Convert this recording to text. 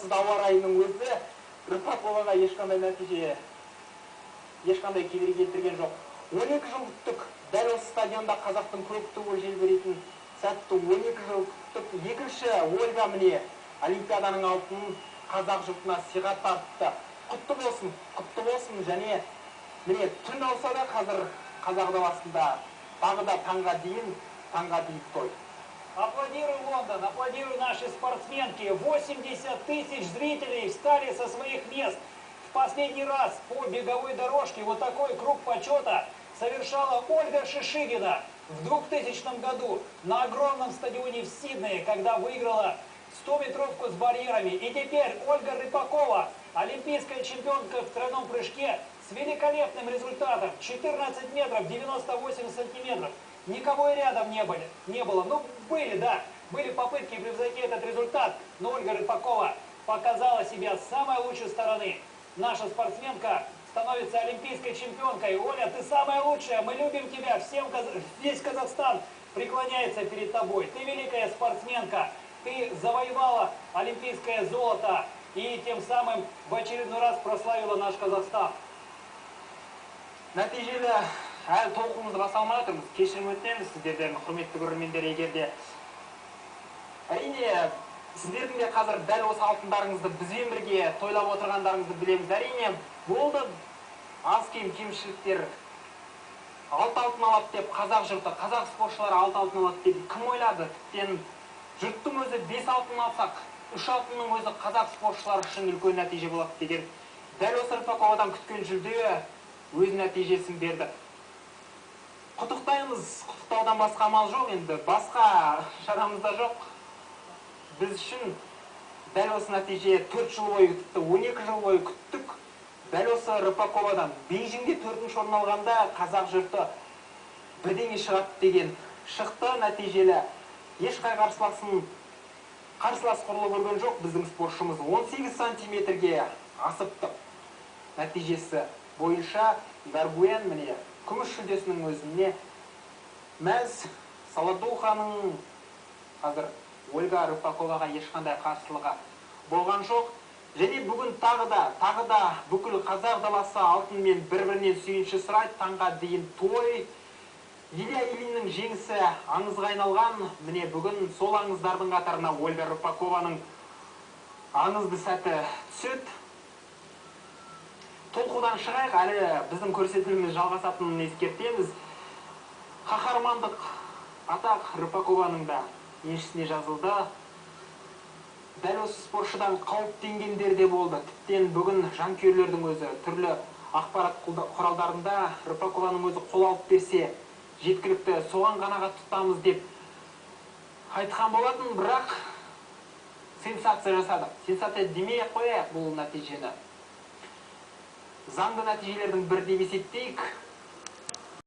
қолайсыз ауа райының өзі Рыпаковаға ешқандай кедергі келтірген жоқ. 12 жыл күттік, дәл осы стадионда қазақтың көк туы желбірейтін сәтті 12 жыл күттік. Екінші Ольга міне Олимпиаданың алтынын қазақ жұртына сыйға тартты. Құтты болсын, және міне түн ауса да қазір қазақ даласында тағы да таңға дейін той. Аплодирую, Лондон, аплодирую наши спортсменки. 80 тысяч зрителей встали со своих мест. В последний раз по беговой дорожке вот такой круг почета совершала Ольга Шишигина в 2000 году на огромном стадионе в Сиднее, когда выиграла 100-метровку с барьерами. И теперь Ольга Рыпакова, олимпийская чемпионка в тройном прыжке, с великолепным результатом 14 метров 98 сантиметров. Никого и рядом не было. Ну, были попытки превзойти этот результат, но Ольга Рыпакова показала себя с самой лучшей стороны. Наша спортсменка становится олимпийской чемпионкой. Оля, ты самая лучшая, мы любим тебя, весь Казахстан преклоняется перед тобой. Ты великая спортсменка, ты завоевала олимпийское золото и тем самым в очередной раз прославила наш Казахстан. Нәтижелі әлі толқымызды баса алмай отырмыз. Кешірім өтінеміз сіздерден, құрметті көрермендер, егерде. Әрине, сіздердің де қазір дәл осы алтындарыңызды бізбен бірге тойлап отырғандарыңызды білеміз. Әрине, болды аз кемшіліктер. 6 алтын алады деп қазақ жұрты, қазақ спортшылары 6 алтын алады деп кім ойлады? Тіптен жұрттың өзі 5 алтын алсақ, 3 алтынның өзі қазақ спортшылары үшін үлкен нәтиже болады деген. Дәл осы Рыпаковадан күткен жүлде өз нәтижесін берді. Құттықтаймыз, құттықтаудан басқа амал жоқ, енді басқа шарамызда жоқ. Біз үшін дәл осы нәтиже 4 жыл бойы күтті, 12 жыл бойы күттік. Дәл осы Рыпаковадан Бейжіңде 4-ші орын алғанда қазақ жұрты бірдеңе шығады деген шықты, нәтижелі. Ешқай қарсылас құрылы көрген жоқ. Біздің спортшымыз 18 сантиметрге асыпты. Нәтижесі бойынша Гаргуен міне күміс жүлдесінің өзіне мәз. Саладуханың қазір Ольга Рыпаковаға ешқандай қарсылығы болған жоқ. Және бүгін тағы да бүкіл қазақ даласы алтынмен бір-бірінен сүйінші сұрайды. Таңға дейін той. Илья Ильиннің жеңісі аңызға айналған. Міне бүгін сол аңыздардың қатарына Ольга Рыпакованың аңызды сәті түседі. Толқудан шығайық, әлі біздің көрсетіліміз жалғасатынын ескертеміз. Қаһармандық атақ Рыпакованың да еншісіне жазылды. Дәл осы спортшыдан қауіптенгендер де болды. Тіптен бүгін жанкүйерлердің өзі түрлі ақпарат құралдарында Рыпакованың өзі қол алып берсе, жеткілікті, соған ғанағат тұтамыз деп айтқан болатын, бірақ сенсация жасады. Сенсация демей-ақ қояйық бұл нәтижені. Заңды нәтижелердің бірі деп есептейік.